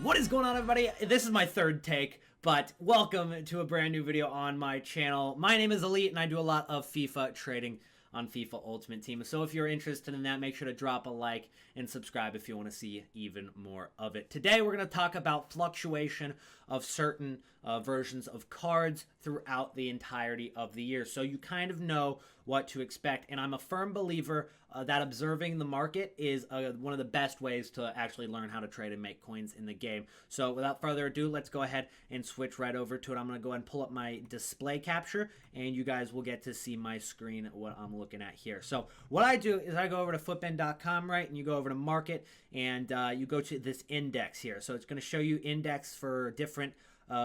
What is going on, everybody? This is my third take, but welcome to a brand new video on my channel. My name is Elite, and I do a lot of FIFA trading on FIFA Ultimate Team. So if you're interested in that, make sure to drop a like and subscribe if you want to see even more of it. Today, we're going to talk about fluctuation of certain versions of cards throughout the entirety of the year, so you kind of know what to expect. And I'm a firm believer that observing the market is one of the best ways to actually learn how to trade and make coins in the game. So without further ado, let's go ahead and switch right over to it. I'm going to go ahead and pull up my display capture, and you guys will get to see my screen, what I'm looking at here. So what I do is I go over to Futbin.com, right, and you go over to market, and you go to this index here. So it's going to show you index for different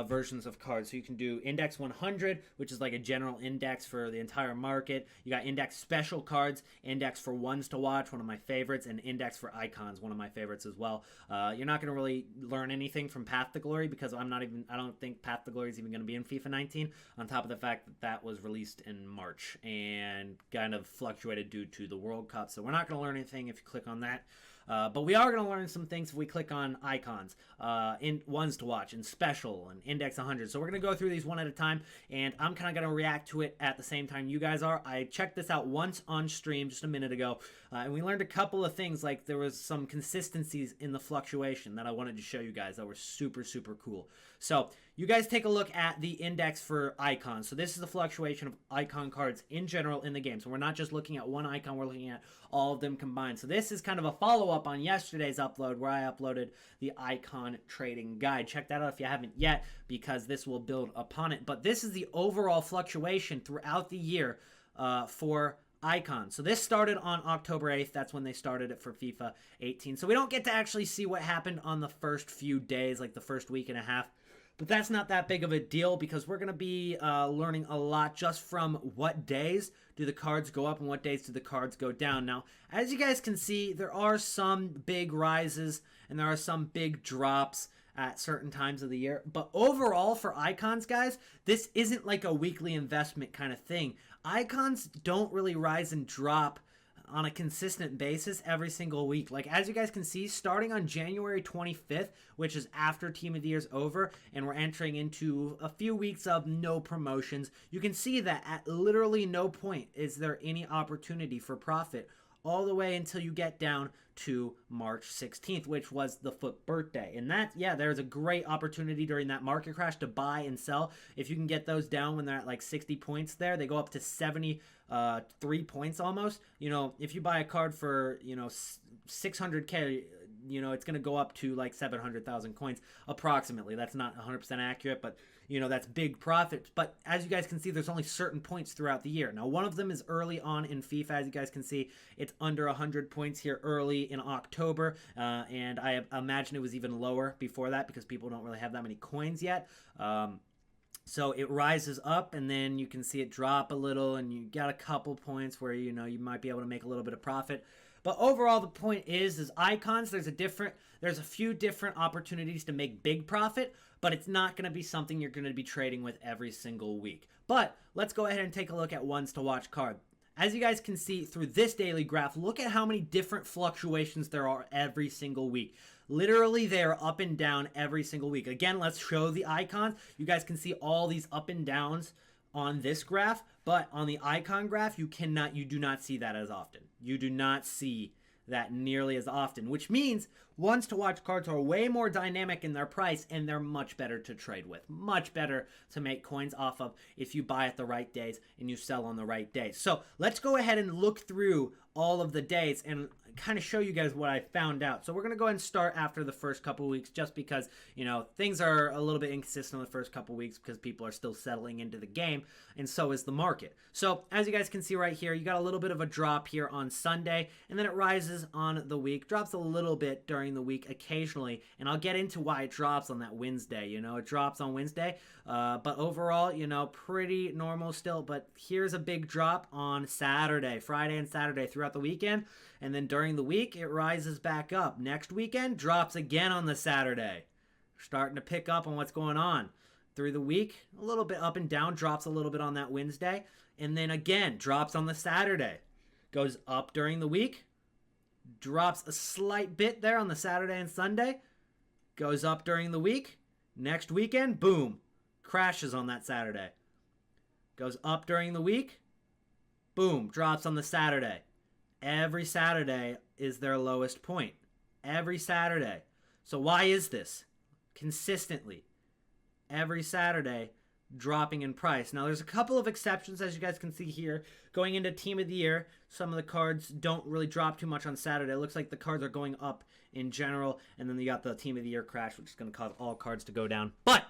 versions of cards. So you can do index 100, which is like a general index for the entire market. You got index special cards, index for ones to watch, one of my favorites, and index for icons, one of my favorites as well. You're not going to really learn anything from Path to Glory because I don't think Path to Glory is even going to be in FIFA 19, on top of the fact that that was released in March and kind of fluctuated due to the World Cup. So we're not going to learn anything if you click on that. But we are going to learn some things if we click on icons, in ones to watch, and special, and index 100. So we're going to go through these one at a time, and I'm kind of going to react to it at the same time you guys are. I checked this out once on stream just a minute ago, and we learned a couple of things. Like, there was some consistencies in the fluctuation that I wanted to show you guys that were super, super cool. So you guys take a look at the index for icons. So this is the fluctuation of icon cards in general in the game. So we're not just looking at one icon, we're looking at all of them combined. So this is kind of a follow-up on yesterday's upload where I uploaded the icon trading guide. Check that out if you haven't yet, because this will build upon it. But this is the overall fluctuation throughout the year for icons. So this started on October 8th. That's when they started it for FIFA 18. So we don't get to actually see what happened on the first few days, like the first week and a half. But that's not that big of a deal, because we're going to be learning a lot just from what days do the cards go up and what days do the cards go down. Now, as you guys can see, there are some big rises and there are some big drops at certain times of the year. But overall, for icons, guys, this isn't like a weekly investment kind of thing. Icons don't really rise and drop on a consistent basis every single week. Like, as you guys can see, starting on January 25th, which is after Team of the Year is over, and we're entering into a few weeks of no promotions, you can see that at literally no point is there any opportunity for profit, all the way until you get down to March 16th, which was the FUT birthday. And that, yeah, there's a great opportunity during that market crash to buy and sell. If you can get those down when they're at like 60 points there, they go up to 73 points almost. You know, if you buy a card for, 600K, it's going to go up to like 700,000 coins approximately. That's not 100% accurate, but that's big profit. But as you guys can see, there's only certain points throughout the year. Now, one of them is early on in FIFA. As you guys can see, it's under 100 points here early in October, and I imagine it was even lower before that because people don't really have that many coins yet. So it rises up, and then you can see it drop a little, and you got a couple points where you might be able to make a little bit of profit. But overall, the point is icons, there's a few different opportunities to make big profit, but it's not going to be something you're going to be trading with every single week. But let's go ahead and take a look at ones to watch card. As you guys can see through this daily graph, look at how many different fluctuations there are every single week. Literally, they are up and down every single week. Again, let's show the icons. You guys can see all these up and downs on this graph, but on the icon graph, you do not see that as often. You do not see that nearly as often, which means ones to watch cards are way more dynamic in their price, and they're much better to trade with, much better to make coins off of if you buy at the right days and you sell on the right days. So let's go ahead and look through all of the days and kind of show you guys what I found out. So we're going to go ahead and start after the first couple weeks, just because, things are a little bit inconsistent the first couple weeks because people are still settling into the game, and so is the market. So as you guys can see right here, you got a little bit of a drop here on Sunday, and then it rises on the week, drops a little bit during the week occasionally, and I'll get into why it drops on that Wednesday. It drops on Wednesday, but overall, pretty normal still. But here's a big drop on Saturday, Friday and Saturday throughout the weekend, and then during the week, it rises back up. Next weekend, drops again on the Saturday. Starting to pick up on what's going on. Through the week, a little bit up and down, drops a little bit on that Wednesday, and then again, drops on the Saturday. Goes up during the week, drops a slight bit there on the Saturday and Sunday, Goes up during the week. Next weekend, boom, crashes on that Saturday. Goes up during the week. Boom, drops on the Saturday. Every Saturday is their lowest point. Every Saturday. So why is this? Consistently. Every Saturday, dropping in price. Now, there's a couple of exceptions, as you guys can see here. Going into Team of the Year, some of the cards don't really drop too much on Saturday. It looks like the cards are going up in general. And then you got the Team of the Year crash, which is going to cause all cards to go down. But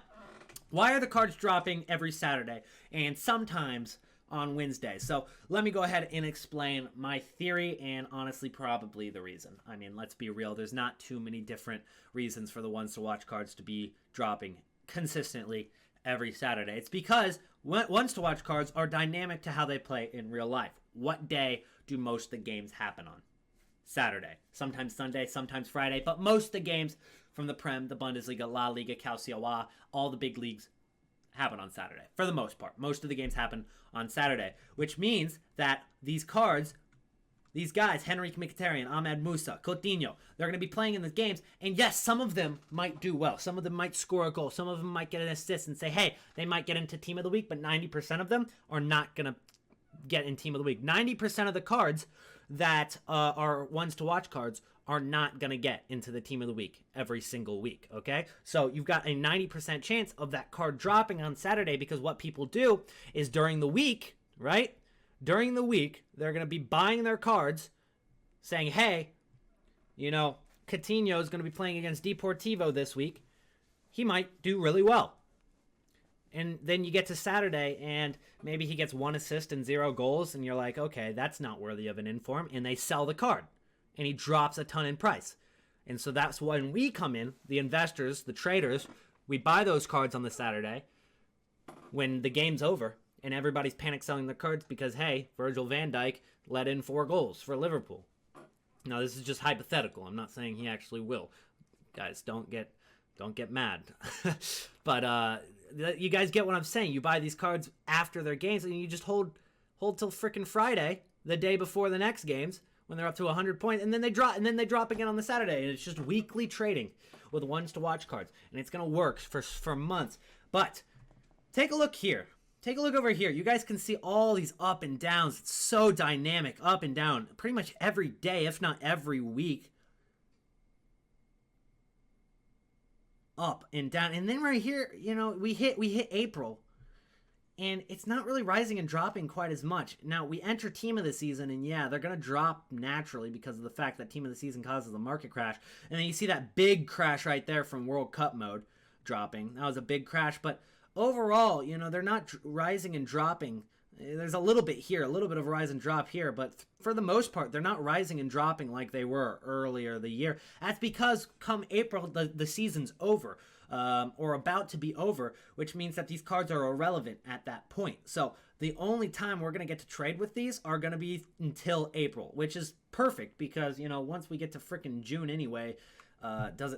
why are the cards dropping every Saturday and sometimes on Wednesday? So let me go ahead and explain my theory and honestly probably the reason. I mean, let's be real. There's not too many different reasons for the ones to watch cards to be dropping consistently every Saturday. It's because ones to watch cards are dynamic to how they play in real life. What day do most of the games happen on? Saturday. Sometimes Sunday, sometimes Friday, but most of the games from the Prem, the Bundesliga, La Liga, Calcio, all the big leagues happen on Saturday. For the most part. Most of the games happen on Saturday, which means that these cards, these guys, Henrik Mkhitaryan, Ahmed Musa, Coutinho, they're going to be playing in the games, and yes, some of them might do well. Some of them might score a goal. Some of them might get an assist and say, hey, they might get into Team of the Week, but 90% of them are not going to get in Team of the Week. 90% of the cards that are ones to watch cards are not going to get into the Team of the Week every single week, okay? So you've got a 90% chance of that card dropping on Saturday because what people do is during the week, right? During the week, they're going to be buying their cards saying, hey, you know, Coutinho is going to be playing against Deportivo this week. He might do really well. And then you get to Saturday and maybe he gets 1 assist and 0 goals and you're like, okay, that's not worthy of an inform. And they sell the card and he drops a ton in price. And so that's when we come in, the investors, the traders, we buy those cards on the Saturday when the game's over and everybody's panic selling their cards because, hey, Virgil van Dijk let in 4 goals for Liverpool. Now, this is just hypothetical. I'm not saying he actually will. Guys, don't get mad. But you guys get what I'm saying. You buy these cards after their games and you just hold till frickin' Friday, the day before the next games, when they're up to 100 points, and then they drop again on the Saturday, and it's just weekly trading with ones to watch cards, and it's gonna work for months. But take a look here. Take a look over here. You guys can see all these up and downs. It's so dynamic, up and down, pretty much every day, if not every week. Up and down, and then right here, you know, we hit April, and it's not really rising and dropping quite as much. Now we enter Team of the Season, and yeah, they're gonna drop naturally because of the fact that Team of the Season causes a market crash. And then you see that big crash right there from World Cup mode dropping. That was a big crash, but overall, you know, they're not rising and dropping. There's a little bit here, a little bit of a rise and drop here, but for the most part, they're not rising and dropping like they were earlier the year. That's because come April, the season's over, or about to be over, which means that these cards are irrelevant at that point. So the only time we're going to get to trade with these are going to be until April, which is perfect because, you know, once we get to frickin' June anyway,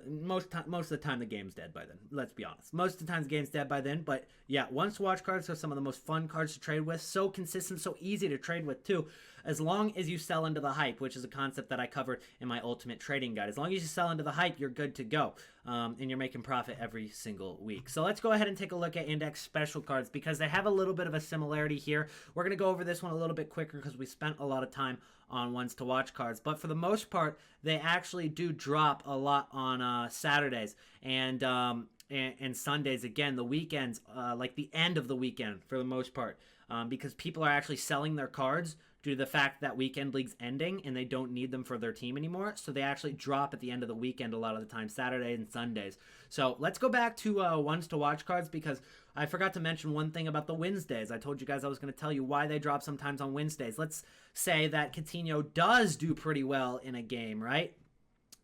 most of the time the game's dead by then. Let's be honest. Most of the time the game's dead by then. But yeah, ones to watch cards are some of the most fun cards to trade with. So consistent, so easy to trade with too. As long as you sell into the hype, which is a concept that I covered in my ultimate trading guide. As long as you sell into the hype, you're good to go. And you're making profit every single week. So let's go ahead and take a look at index special cards because they have a little bit of a similarity here. We're going to go over this one a little bit quicker because we spent a lot of time on ones to watch cards. But for the most part, they actually do drop a lot on Saturdays and Sundays. Again, the weekends, like the end of the weekend for the most part, because people are actually selling their cards due to the fact that weekend league's ending and they don't need them for their team anymore. So they actually drop at the end of the weekend a lot of the time, Saturdays and Sundays. So let's go back to ones to watch cards because I forgot to mention one thing about the Wednesdays. I told you guys I was going to tell you why they drop sometimes on Wednesdays. Let's say that Coutinho does do pretty well in a game, right?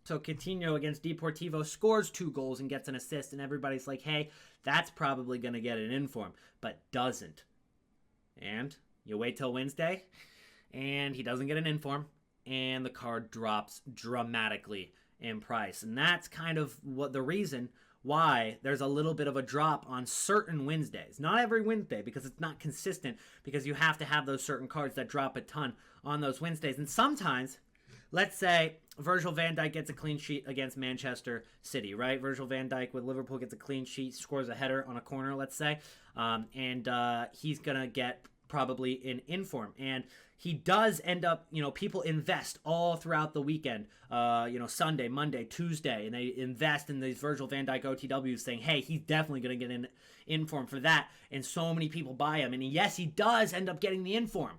So Coutinho against Deportivo scores 2 goals and gets an assist, and everybody's like, hey, that's probably going to get an inform, but doesn't. And you wait till Wednesday, and he doesn't get an inform, and the card drops dramatically in price. And that's kind of what the reason why there's a little bit of a drop on certain Wednesdays. Not every Wednesday, because it's not consistent, because you have to have those certain cards that drop a ton on those Wednesdays. And sometimes let's say Virgil van Dijk gets a clean sheet against Manchester City, right? Virgil van Dijk with Liverpool gets a clean sheet, scores a header on a corner, let's say, and he's gonna get probably in inform, and he does end up, people invest all throughout the weekend, Sunday, Monday, Tuesday, and they invest in these Virgil van Dijk OTWs saying, hey, he's definitely going to get in inform for that, and so many people buy him, and yes, he does end up getting the inform,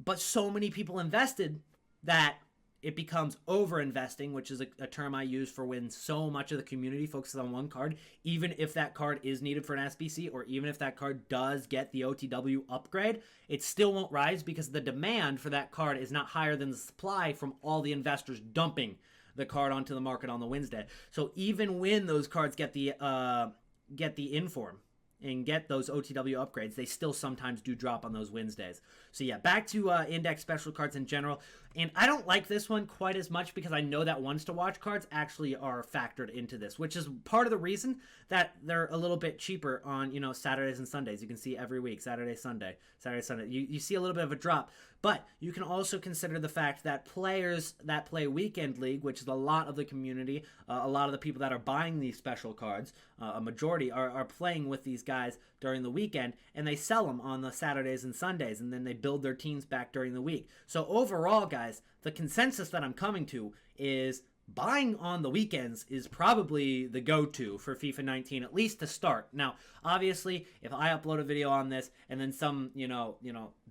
but so many people invested that it becomes over-investing, which is a term I use for when so much of the community focuses on one card, even if that card is needed for an SBC, or even if that card does get the OTW upgrade, it still won't rise because the demand for that card is not higher than the supply from all the investors dumping the card onto the market on the Wednesday. So even when those cards get the inform and get those OTW upgrades, they still sometimes do drop on those Wednesdays. So yeah, back to index special cards in general. And I don't like this one quite as much because I know that ones to watch cards actually are factored into this, which is part of the reason that they're a little bit cheaper on, Saturdays and Sundays. You can see every week, Saturday, Sunday, Saturday, Sunday. You see a little bit of a drop. But you can also consider the fact that players that play Weekend League, which is a lot of the community, a lot of the people that are buying these special cards, a majority are playing with these guys during the weekend, and they sell them on the Saturdays and Sundays, and then they build their teams back during the week. So overall, guys, the consensus that I'm coming to is buying on the weekends is probably the go-to for FIFA 19, at least to start. Now, obviously, if I upload a video on this and then some,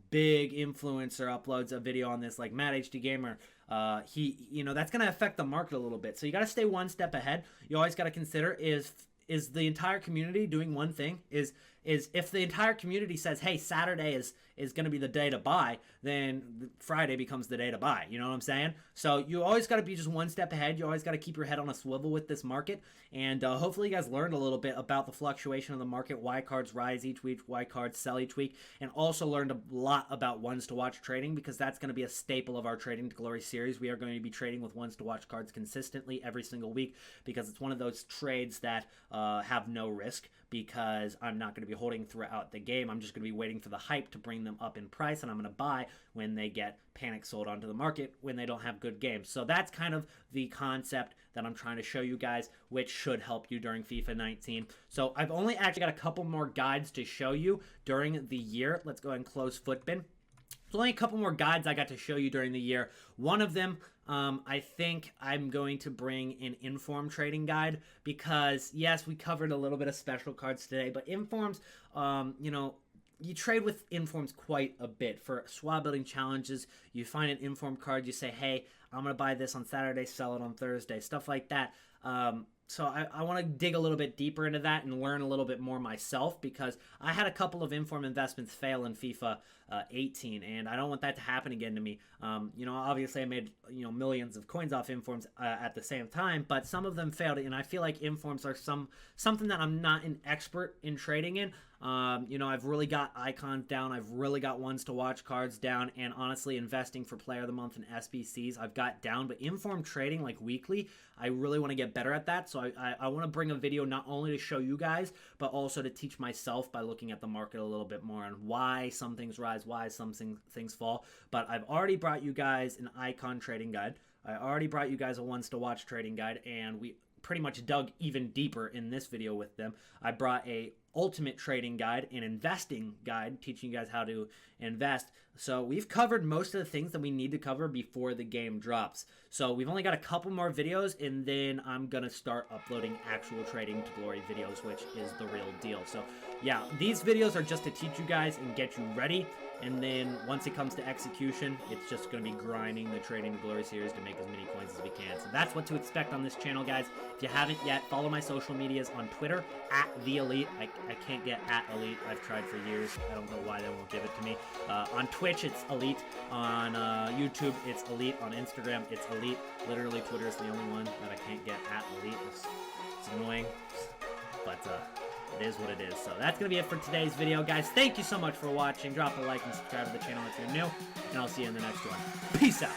big influencer uploads a video on this, like Matt HD Gamer, that's going to affect the market a little bit. So you got to stay one step ahead. You always got to consider is the entire community doing one thing? Is if the entire community says, hey, Saturday is going to be the day to buy, then Friday becomes the day to buy. You know what I'm saying? So you always got to be just one step ahead. You always got to keep your head on a swivel with this market. And hopefully you guys learned a little bit about the fluctuation of the market, why cards rise each week, why cards sell each week, and also learned a lot about ones to watch trading, because that's going to be a staple of our Trading to Glory series. We are going to be trading with ones to watch cards consistently every single week, because it's one of those trades that have no risk, because I'm not going to be holding throughout the game. I'm just going to be waiting for the hype to bring them up in price, and I'm going to buy when they get panic sold onto the market when they don't have good games. So that's kind of the concept that I'm trying to show you guys, which should help you during FIFA 19. So I've only actually got a couple more guides to show you during the year. Let's go ahead and close Futbin. There's only a couple more guides I got to show you during the year. One of them, I think I'm going to bring an inform trading guide, because yes, we covered a little bit of special cards today, but informs, you trade with informs quite a bit. For squad building challenges, you find an inform card, you say, hey, I'm going to buy this on Saturday, sell it on Thursday, stuff like that. So I want to dig a little bit deeper into that and learn a little bit more myself, because I had a couple of inform investments fail in FIFA 18, and I don't want that to happen again to me. Obviously I made millions of coins off informs at the same time, but some of them failed, and I feel like informs are something that I'm not an expert in trading in. I've really got icons down. I've really got ones to watch cards down, and honestly, investing for player of the month and SBCs, I've got down. But inform trading, like weekly, I really want to get better at that. So I want to bring a video not only to show you guys, but also to teach myself by looking at the market a little bit more on why some things rise, why some things fall. But I've already brought you guys an icon trading guide. I already brought you guys a ones to watch trading guide, and we pretty much dug even deeper in this video with them. I brought a ultimate trading guide, an investing guide, teaching you guys how to invest. So we've covered most of the things that we need to cover before the game drops. So we've only got a couple more videos, and then I'm gonna start uploading actual Trading to Glory videos, which is the real deal. So yeah, these videos are just to teach you guys and get you ready. And then once it comes to execution, it's just going to be grinding the Trading to Glory series to make as many coins as we can. So that's what to expect on this channel, guys. If you haven't yet, follow my social medias on Twitter, @TheElite. I can't get @Elite. I've tried for years. I don't know why they won't give it to me. On Twitch, it's Elite. On YouTube, it's Elite. On Instagram, it's Elite. Literally, Twitter is the only one that I can't get @Elite. It's annoying, but it is what it is. So that's going to be it for today's video, guys. Thank you so much for watching. Drop a like and subscribe to the channel if you're new, and I'll see you in the next one. Peace out.